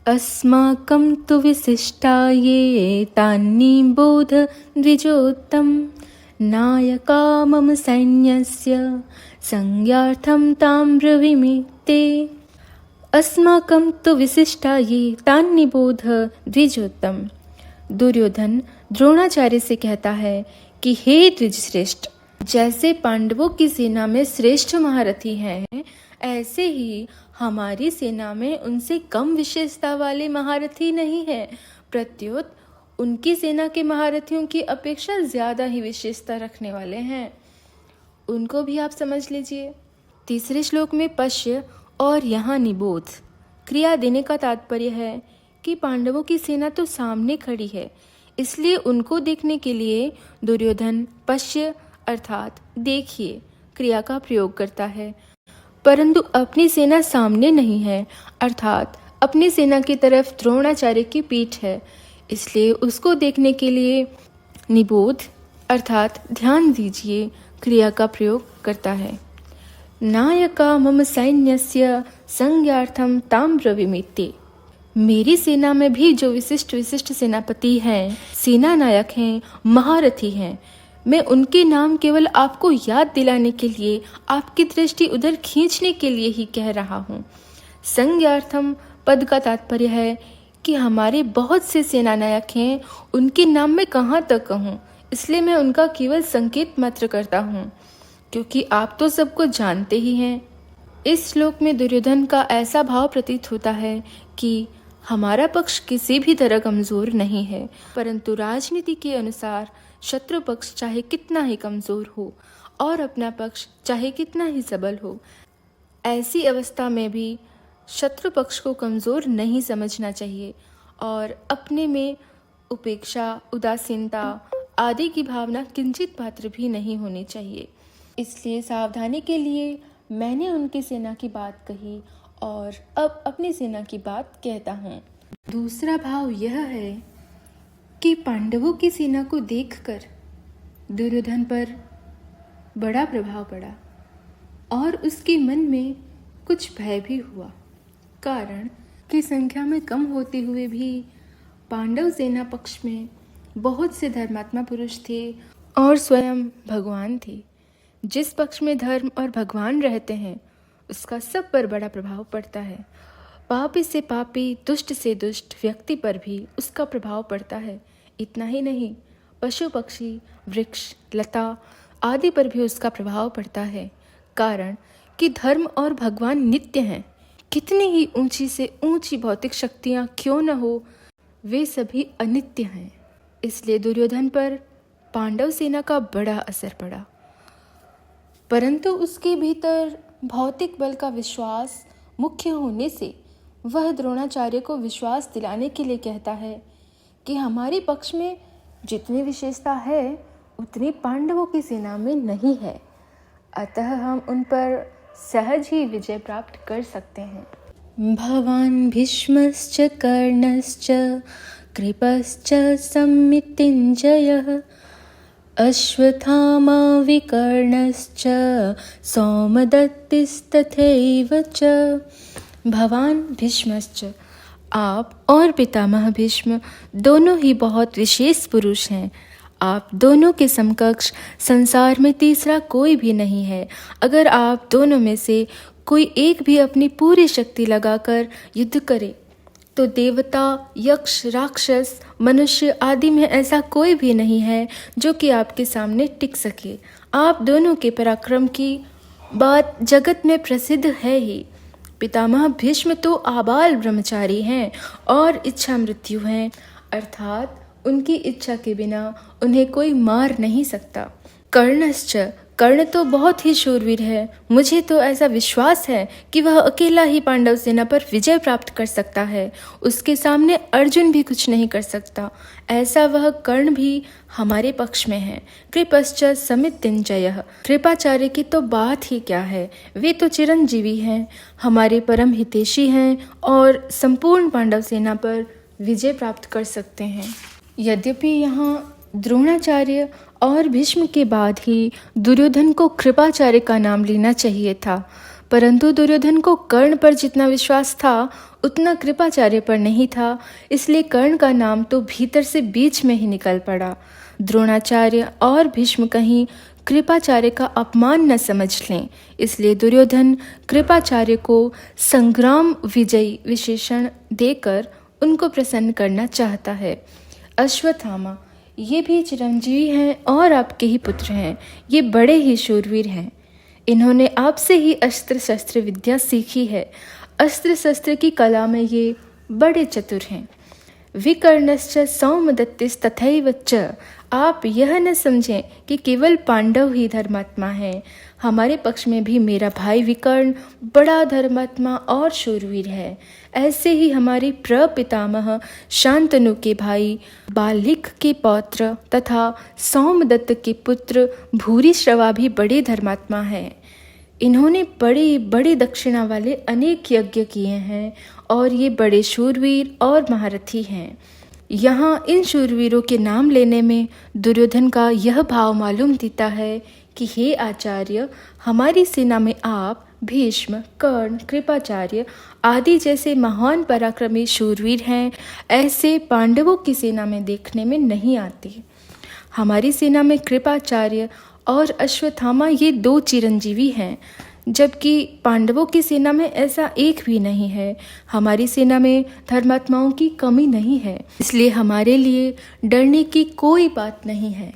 अस्माकं तु विशिष्टा ये तान्निबोध द्विजोत्तम नायका मम सैन्यस्य संज्ञार्थं तां ब्रवीमि ते। अस्माकं तु विशिष्टा ये तान्निबोध द्विजोत्तम। दुर्योधन द्रोणाचार्य से कहता है कि हे द्विजश्रेष्ठ, जैसे पांडवों की सेना में श्रेष्ठ महारथी हैं, ऐसे ही हमारी सेना में उनसे कम विशेषता वाले महारथी नहीं है। प्रत्युत उनकी सेना के महारथियों की अपेक्षा ज्यादा ही विशेषता रखने वाले हैं। उनको भी आप समझ लीजिए। तीसरे श्लोक में पश्य और यहाँ निबोध क्रिया देने का तात्पर्य है कि पांडवों की सेना तो सामने खड़ी है, इसलिए उनको देखने के लिए दुर्योधन पश्य अर्थात देखिए क्रिया का प्रयोग करता है। परंतु अपनी सेना सामने नहीं है, अर्थात अपनी सेना की तरफ द्रोणाचार्य की पीठ है, इसलिए उसको देखने के लिए निबोध अर्थात ध्यान दीजिए क्रिया का प्रयोग करता है। नायका मम सैन्यस्य संज्ञार्थम ताम ब्रवीमि ते। मेरी सेना में भी जो विशिष्ट सेनापति हैं, सेना नायक हैं, महारथी हैं, मैं उनके नाम केवल आपको याद दिलाने के लिए, आपकी दृष्टि उधर खींचने के लिए ही कह रहा हूँ। संज्ञार्थम पद का तात्पर्य है कि हमारे बहुत से सेना नायक हैं, उनके नाम मैं कहाँ तक कहूँ, इसलिए मैं उनका केवल संकेत मात्र करता हूँ, क्योंकि आप तो सबको जानते ही हैं। इस श्लोक में दुर्योधन का ऐसा भाव प्रतीत होता है कि हमारा पक्ष किसी भी तरह कमजोर नहीं है, परंतु राजनीति के अनुसार शत्रु पक्ष चाहे कितना ही कमजोर हो और अपना पक्ष चाहे कितना ही सबल हो, ऐसी अवस्था में भी शत्रु पक्ष को कमजोर नहीं समझना चाहिए और अपने में उपेक्षा, उदासीनता आदि की भावना किंचित मात्र भी नहीं होनी चाहिए। इसलिए सावधानी के लिए मैंने उनकी सेना की बात कही और अब अपनी सेना की बात कहता हूँ। दूसरा भाव यह है कि पांडवों की सेना को देखकर दुर्योधन पर बड़ा प्रभाव पड़ा और उसके मन में कुछ भय भी हुआ, कारण कि संख्या में कम होते हुए भी पांडव सेना पक्ष में बहुत से धर्मात्मा पुरुष थे और स्वयं भगवान थे। जिस पक्ष में धर्म और भगवान रहते हैं उसका सब पर बड़ा प्रभाव पड़ता है। पापी से पापी, दुष्ट से दुष्ट व्यक्ति पर भी उसका प्रभाव पड़ता है। इतना ही नहीं, पशु पक्षी, वृक्ष, लता आदि पर भी उसका प्रभाव पड़ता है, कारण कि धर्म और भगवान नित्य हैं। कितनी ही ऊंची से ऊंची भौतिक शक्तियाँ क्यों न हो, वे सभी अनित्य हैं। इसलिए दुर्योधन पर पांडव सेना का बड़ा असर पड़ा, परंतु उसके भीतर भौतिक बल का विश्वास मुख्य होने से वह द्रोणाचार्य को विश्वास दिलाने के लिए कहता है कि हमारे पक्ष में जितनी विशेषता है उतनी पांडवों की सेना में नहीं है, अतः हम उन पर सहज ही विजय प्राप्त कर सकते हैं। भवान भीष्मश्च कर्णश्च कृपश्च समितिञ्जयः अश्वत्थामा विकर्णश्च सौमदत्तिस्तथैव च। भवान भीष्मश्च, आप और पितामह भीष्म दोनों ही बहुत विशेष पुरुष हैं। आप दोनों के समकक्ष संसार में तीसरा कोई भी नहीं है। अगर आप दोनों में से कोई एक भी अपनी पूरी शक्ति लगाकर युद्ध करे तो देवता, यक्ष, राक्षस, मनुष्य आदि में ऐसा कोई भी नहीं है जो कि आपके सामने टिक सके। आप दोनों के पराक्रम की बात जगत में प्रसिद्ध है ही। पितामह भीष्म तो आबाल ब्रह्मचारी हैं और इच्छा मृत्यु हैं, अर्थात उनकी इच्छा के बिना उन्हें कोई मार नहीं सकता। कर्णश्च, कर्ण तो बहुत ही शूरवीर है। मुझे तो ऐसा विश्वास है कि वह अकेला ही पांडव सेना पर विजय प्राप्त कर सकता है। उसके सामने अर्जुन भी कुछ नहीं कर सकता। ऐसा वह कर्ण भी हमारे पक्ष में है। कृपश्च समितिञ्जयः, कृपाचार्य की तो बात ही क्या है, वे तो चिरंजीवी हैं, हमारे परम हितैषी हैं और संपूर्ण पांडव सेना पर विजय प्राप्त कर सकते हैं। यद्यपि यहाँ द्रोणाचार्य और भीष्म के बाद ही दुर्योधन को कृपाचार्य का नाम लेना चाहिए था, परंतु दुर्योधन को कर्ण पर जितना विश्वास था उतना कृपाचार्य पर नहीं था, इसलिए कर्ण का नाम तो भीतर से बीच में ही निकल पड़ा। द्रोणाचार्य और भीष्म कहीं कृपाचार्य का अपमान न समझ लें, इसलिए दुर्योधन कृपाचार्य को संग्राम विजयी विशेषण देकर उनको प्रसन्न करना चाहता है। अश्वत्थामा ये भी चिरंजीवी हैं और आपके ही पुत्र हैं। ये बड़े ही शूरवीर हैं। इन्होंने आपसे ही अस्त्र शस्त्र विद्या सीखी है। अस्त्र शस्त्र की कला में ये बड़े चतुर हैं। विकर्णश्च सौमदत्तिस्तथैव च। आप यह न समझें कि केवल पांडव ही धर्मात्मा हैं। हमारे पक्ष में भी मेरा भाई विकर्ण बड़ा धर्मात्मा और शूरवीर है। ऐसे ही हमारे प्रपितामह शांतनु के भाई बालिक के पौत्र तथा सौमदत्त के पुत्र भूरिश्रवा भी बड़े धर्मात्मा हैं। इन्होंने बड़े बड़े दक्षिणा वाले अनेक यज्ञ किए हैं और ये बड़े शूरवीर और महारथी हैं। यहाँ इन शूरवीरों के नाम लेने में दुर्योधन का यह भाव मालूम देता है कि हे आचार्य, हमारी सेना में आप भीष्म, कर्ण, कृपाचार्य आदि जैसे महान पराक्रमी शूरवीर हैं। ऐसे पांडवों की सेना में देखने में नहीं आते। हमारी सेना में कृपाचार्य और अश्वत्थामा ये 2 चिरंजीवी हैं, जबकि पांडवों की सेना में ऐसा एक भी नहीं है। हमारी सेना में धर्मात्माओं की कमी नहीं है, इसलिए हमारे लिए डरने की कोई बात नहीं है।